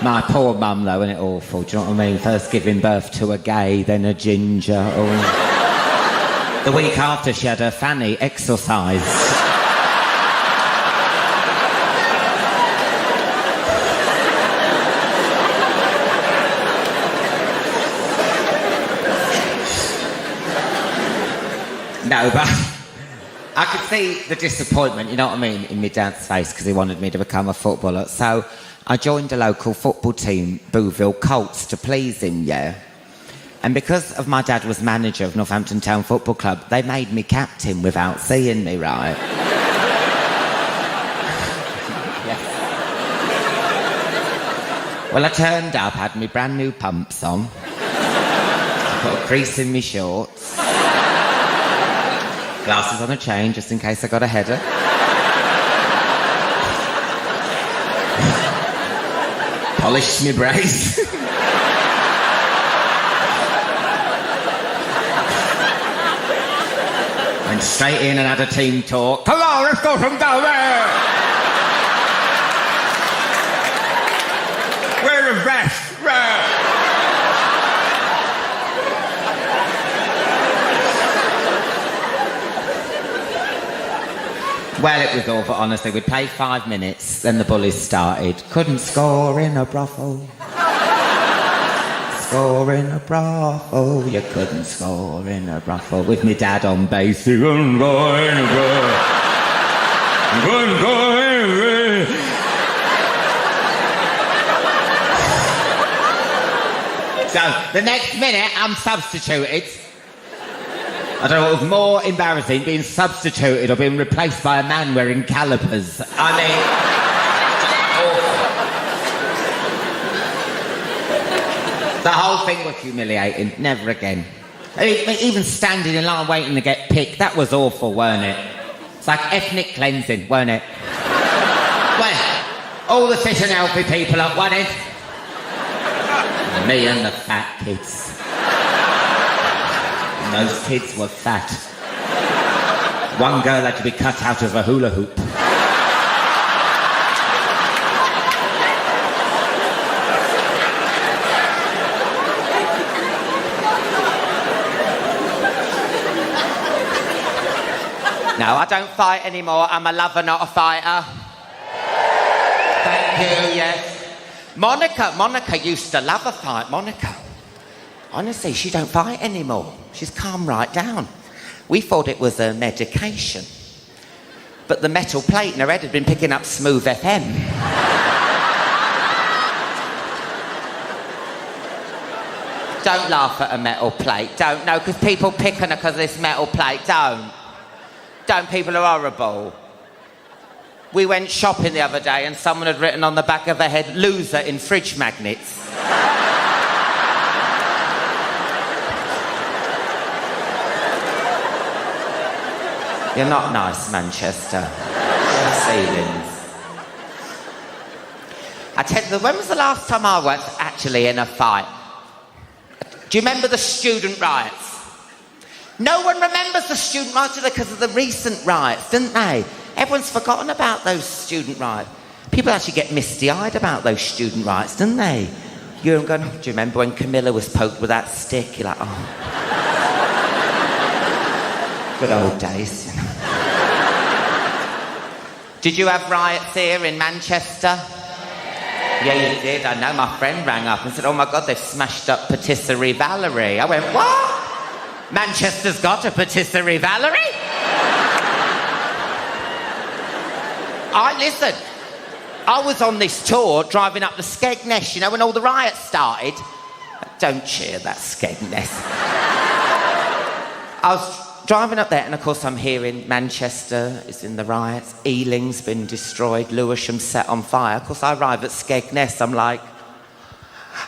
My poor mum, though, isn't it awful? Do you know what I mean? First giving birth to a gay, then a ginger. Oh. The week after, she had her fanny exorcised. No, but I could see the disappointment, you know what I mean, in my dad's face because he wanted me to become a footballer. So I joined a local football team, Booville Colts, to please him, yeah. And because of my dad was manager of Northampton Town Football Club, they made me captain without seeing me, right? Yes. Well, I turned up, had my brand new pumps on, put a crease in my shorts, glasses on a chain, just in case I got a header. Polished my brace. Went straight in and had a team talk. Come on, let's go from down there! Wear a vest! Well, it was awful, honestly. We'd play 5 minutes, then the bullies started. Couldn't score in a brothel. Score in a brothel. You couldn't score in a brothel. With me dad on bass. You couldn't score in a brothel. You couldn't score in a brothel. So, the next minute, I'm substituted. I don't know what was more embarrassing, being substituted or being replaced by a man wearing calipers. I mean... The whole thing was humiliating. Never again. I mean, even standing in line waiting to get picked, that was awful, weren't it? It's like ethnic cleansing, weren't it? Well, all the fit and healthy people at one end. Me and the fat kids. And those kids were fat. One girl had to be cut out of a hula hoop. No, I don't fight anymore. I'm a lover, not a fighter. Thank you, yes. Monica used to love a fight, Monica. Honestly, she don't fight anymore. She's calmed right down. We thought it was a medication. But the metal plate in her head had been picking up smooth FM. Don't laugh at a metal plate. Don't, no, because people pick on her because of this metal plate. Don't. Don't, people are horrible. We went shopping the other day and someone had written on the back of her head, loser in fridge magnets. You're not nice, Manchester. Ceilings. I tell you, when was the last time I was actually in a fight? Do you remember the student riots? No one remembers the student riots because of the recent riots, didn't they? Everyone's forgotten about those student riots. People actually get misty-eyed about those student riots, didn't they? You're going, oh, do you remember when Camilla was poked with that stick? You're like, oh. Good old days, you know. Did you have riots here in Manchester? Yeah, you did. I know. My friend rang up and said, oh my God, they've smashed up Patisserie Valerie. I went, what? Manchester's got a Patisserie Valerie? Listen, I was on this tour driving up the Skegness, you know, when all the riots started. Don't cheer that Skegness. I was driving up there, and of course I'm hearing Manchester is in the riots, Ealing's been destroyed, Lewisham set on fire. Of course I arrive at Skegness, I'm like,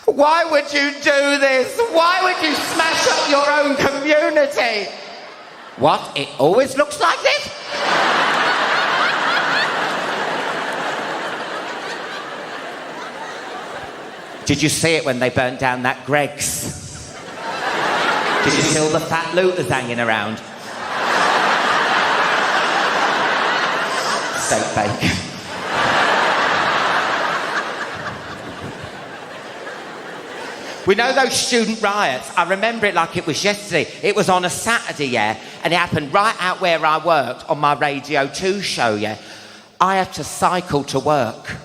why would you do this? Why would you smash up your own community? What, it always looks like this? Did you see it when they burnt down that Greggs? Did you see all the fat looters hanging around? Steak bake. We know those student riots. I remember it like it was yesterday. It was on a Saturday, yeah, and it happened right out where I worked on my Radio 2 show, yeah. I had to cycle to work.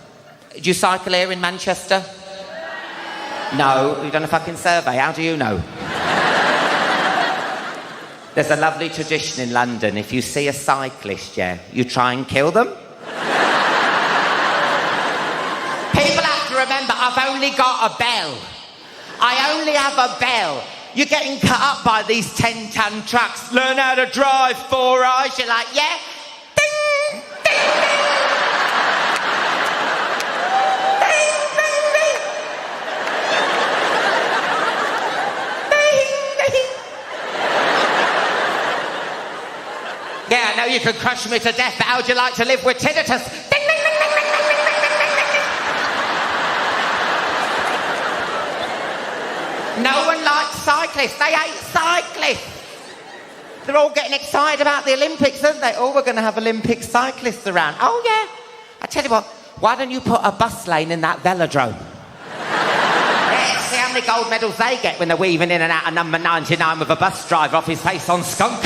Do you cycle here in Manchester? No, you've done a fucking survey. How do you know? There's a lovely tradition in London. If you see a cyclist, yeah, you try and kill them. People have to remember, I've only got a bell. I only have a bell. You're getting cut up by these 10-ton trucks. Learn how to drive, Four Eyes. You're like, yeah? Ding, ding, ding. Ding, ding, ding. Ding, ding. Yeah, I know you could crush me to death, but how'd you like to live with tinnitus? Ding, ding, ding, ding, ding, ding, ding, ding, ding, ding. No one likes cyclists. They hate cyclists. They're all getting excited about the Olympics, aren't they? Oh, we're going to have Olympic cyclists around. Oh, yeah. I tell you what, why don't you put a bus lane in that velodrome? Yeah, see how many gold medals they get when they're weaving in and out of number 99 with a bus driver off his face on skunk.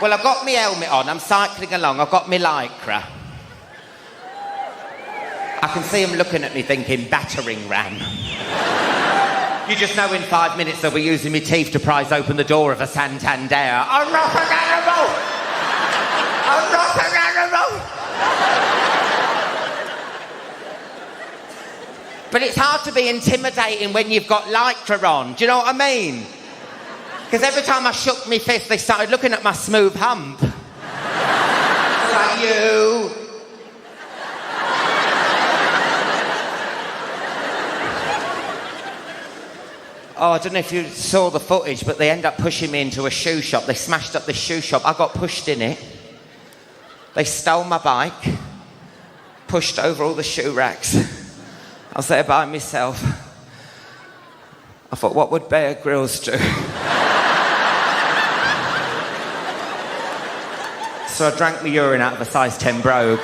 Well, I've got my helmet on. I'm cycling along. I've got my lycra. I can see them looking at me thinking, battering ram. You just know in 5 minutes they'll be using my teeth to prise open the door of a Santander. I'm not an animal! I'm not an animal! But it's hard to be intimidating when you've got lycra on. Do you know what I mean? Because every time I shook my fist, they started looking at my smooth hump. Like you. Oh, I don't know if you saw the footage, but they end up pushing me into a shoe shop. They smashed up this shoe shop. I got pushed in it. They stole my bike, pushed over all the shoe racks. I was there by myself. I thought, what would Bear Grylls do? So I drank my urine out of a size 10 brogue.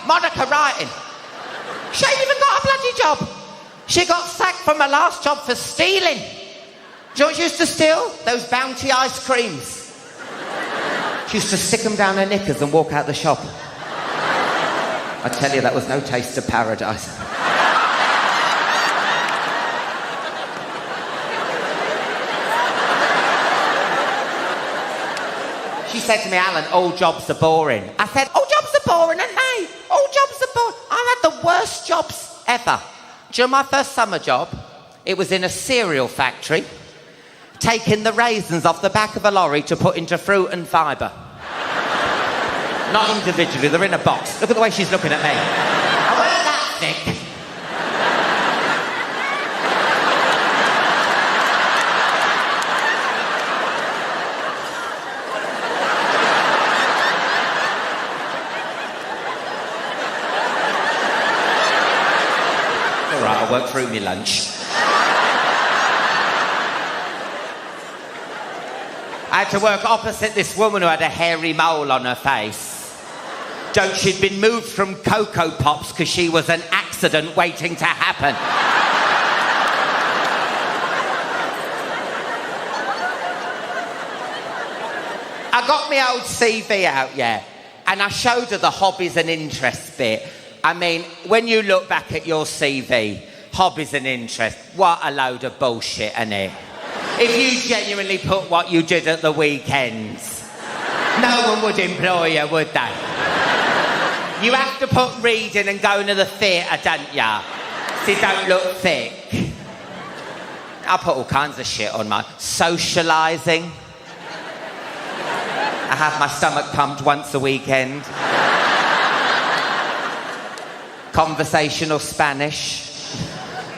Monica writing. She ain't even got a bloody job. She got sacked from her last job for stealing. Do you know what she used to steal? Those Bounty ice creams. She used to stick them down her knickers and walk out the shop. I tell you, that was no taste of paradise. She said to me, Alan, all jobs are boring. I said, all jobs are boring, aren't they? All jobs are boring. I've had the worst jobs ever. Do you know my first summer job? It was in a cereal factory, taking the raisins off the back of a lorry to put into fruit and fibre. Not individually, they're in a box. Look at the way she's looking at me. I weren't that thick. I worked through my lunch. I had to work opposite this woman who had a hairy mole on her face. She'd been moved from Cocoa Pops because she was an accident waiting to happen. I got my old CV out, yeah, and I showed her the hobbies and interests bit. I mean, when you look back at your CV, hobbies and interests, what a load of bullshit, innit? If you genuinely put what you did at the weekends, no one would employ you, would they? You have to put reading and going to the theatre, don't ya? So you don't look thick. I put all kinds of shit on mine. Socialising. I have my stomach pumped once a weekend. Conversational Spanish.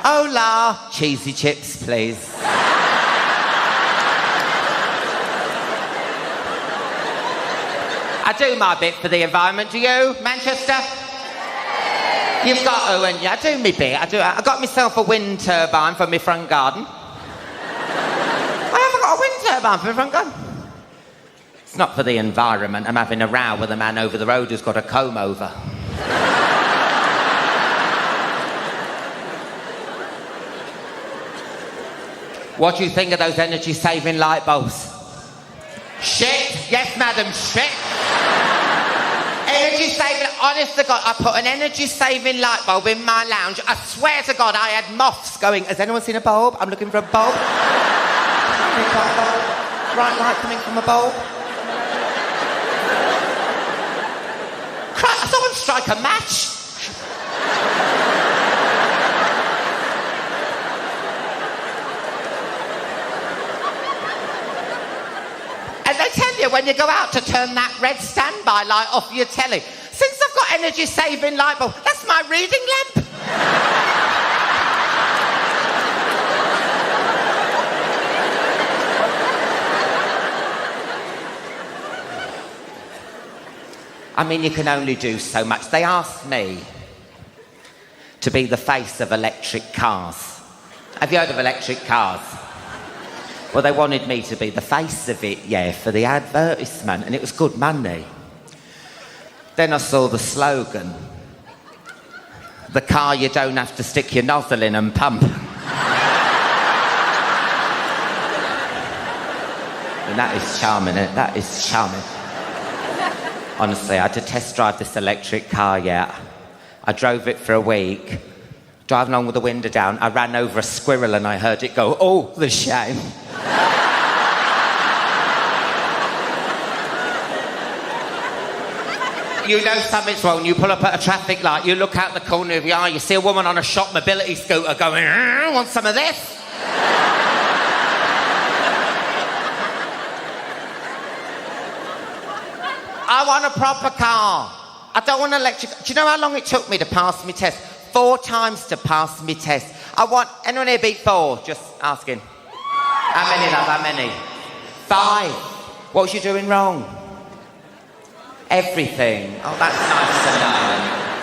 Hola. Cheesy chips, please. I do my bit for the environment. Do you, Manchester? You've got to, and I do my bit. I got myself a wind turbine for my front garden. mobile for everyone gone. It's not for the environment. I'm having a row with a man over the road who's got a comb over. What do you think of those energy-saving light bulbs? Shit! Yes, madam, shit! Energy-saving... Honest to God, I put an energy-saving light bulb in my lounge. I swear to God, I had moths going... Has anyone seen a bulb? I'm looking for a bulb. Bright light coming from a bulb. Christ, someone strike a match. And they tell you when you go out to turn that red standby light off your telly. Since I've got energy-saving light bulb, that's my reading lamp. I mean, you can only do so much. They asked me to be the face of electric cars. Have you heard of electric cars? Well, they wanted me to be the face of it, yeah, for the advertisement, and it was good money. Then I saw the slogan, the car you don't have to stick your nozzle in and pump. And that is charming, isn't it? That is charming. Honestly, I had to test drive this electric car, yeah. I drove it for a week, driving along with the window down. I ran over a squirrel and I heard it go, oh, the shame. You know something's wrong. You pull up at a traffic light, you look out the corner of your eye, you see a woman on a shop mobility scooter going, want some of this? I want a proper car. I don't want an electric... Do you know how long it took me to pass my test? 4 times to pass my test. I want... Anyone here beat 4? Just asking. How many, love? How many? 5. What was you doing wrong? Everything. Oh, that's nice to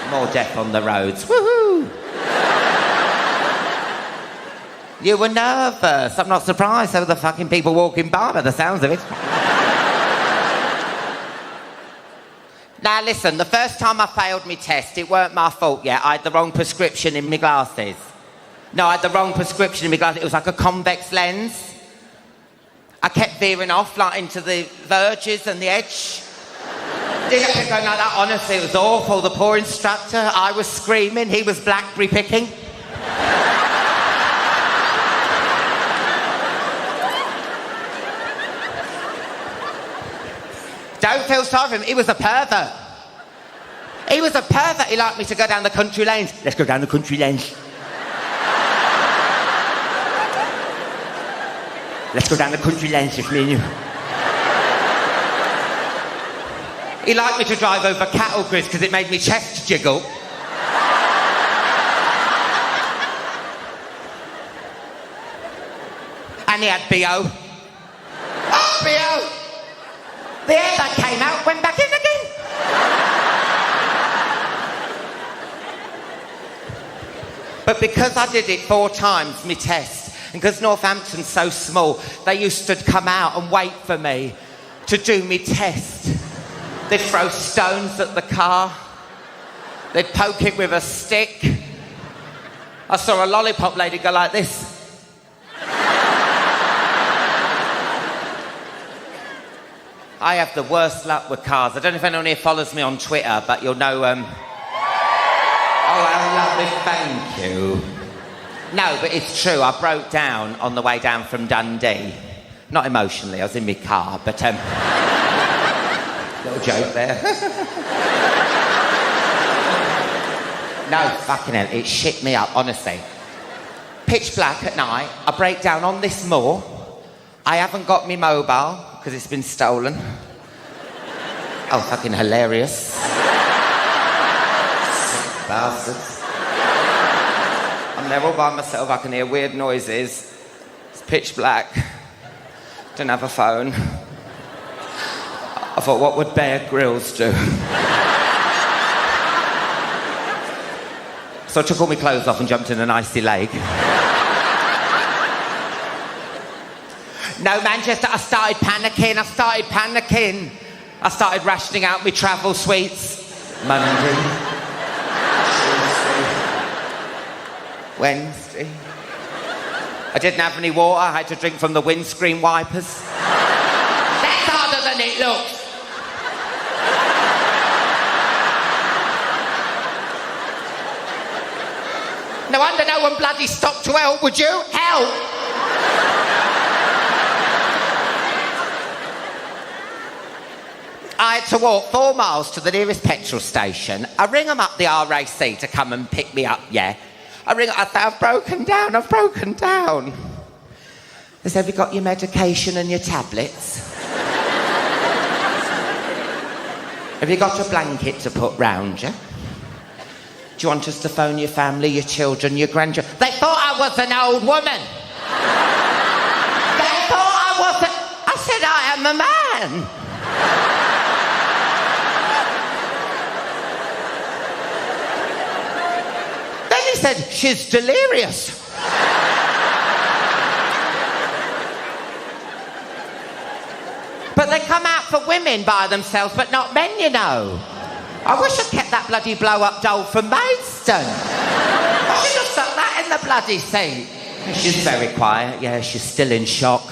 know. More death on the roads. Woohoo! You were nervous. I'm not surprised. There were the fucking people walking by the sounds of it. Now, listen, the first time I failed my test, it weren't my fault yet. I had the wrong prescription in my glasses. No, I had the wrong prescription in my glasses. It was like a convex lens. I kept veering off, like, into the verges and the edge. I kept going like that. Honestly, it was awful. The poor instructor, I was screaming. He was blackberry picking. Don't feel sorry for him. He was a pervert. He was a pervert. He liked me to go down the country lanes. Let's go down the country lanes. Let's go down the country lanes, just me and you. He liked me to drive over cattle grids because it made me chest jiggle. And he had B.O. Oh, B.O. The air that came out went back in again. But because I did it 4 times, my test, and because Northampton's so small, they used to come out and wait for me to do me test. They'd throw stones at the car. They'd poke it with a stick. I saw a lollipop lady go like this. I have the worst luck with cars. I don't know if anyone here follows me on Twitter, but you'll know... Oh, how lovely, thank you. No, but it's true. I broke down on the way down from Dundee. Not emotionally, I was in my car, but... little joke there. No, fucking hell, it shit me up, honestly. Pitch black at night, I break down on this moor. I haven't got me mobile, because it's been stolen. Oh, fucking hilarious. Sick bastards. I'm there all by myself, I can hear weird noises. It's pitch black. Don't have a phone. I thought, what would Bear Grylls do? So I took all my clothes off and jumped in an icy lake. No, Manchester, I started panicking. I started rationing out my travel sweets. Monday, Tuesday, Wednesday. I didn't have any water. I had to drink from the windscreen wipers. That's harder than it looks. No wonder no one bloody stopped to help, would you? Help! I had to walk 4 miles to the nearest petrol station. I ring them up the RAC to come and pick me up, yeah. I say, I've broken down. They say, have you got your medication and your tablets? Have you got a blanket to put round you? Do you want us to phone your family, your children, your grandchildren? They thought I was an old woman. They thought I wasn't... I said, I am a man. Then he said, she's delirious. But they come out for women by themselves, but not men, you know. I wish I'd kept that bloody blow-up doll from Maidstone. I should have stuck that in the bloody seat. She's very quiet, yeah, she's still in shock.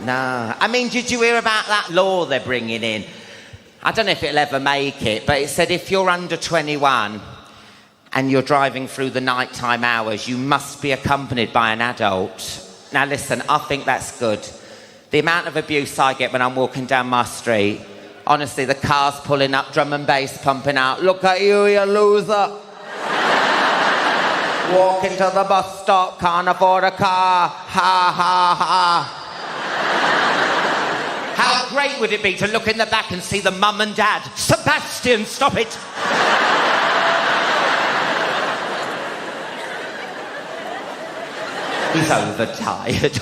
Nah. I mean, did you hear about that law they're bringing in? I don't know if it'll ever make it, but it said if you're under 21 and you're driving through the nighttime hours, you must be accompanied by an adult. Now listen, I think that's good. The amount of abuse I get when I'm walking down my street, honestly, the car's pulling up, drum and bass pumping out. Look at you, you loser. Walking to the bus stop, can't afford a car. Ha, ha, ha. How great would it be to look in the back and see the mum and dad? Sebastian, stop it. He's overtired.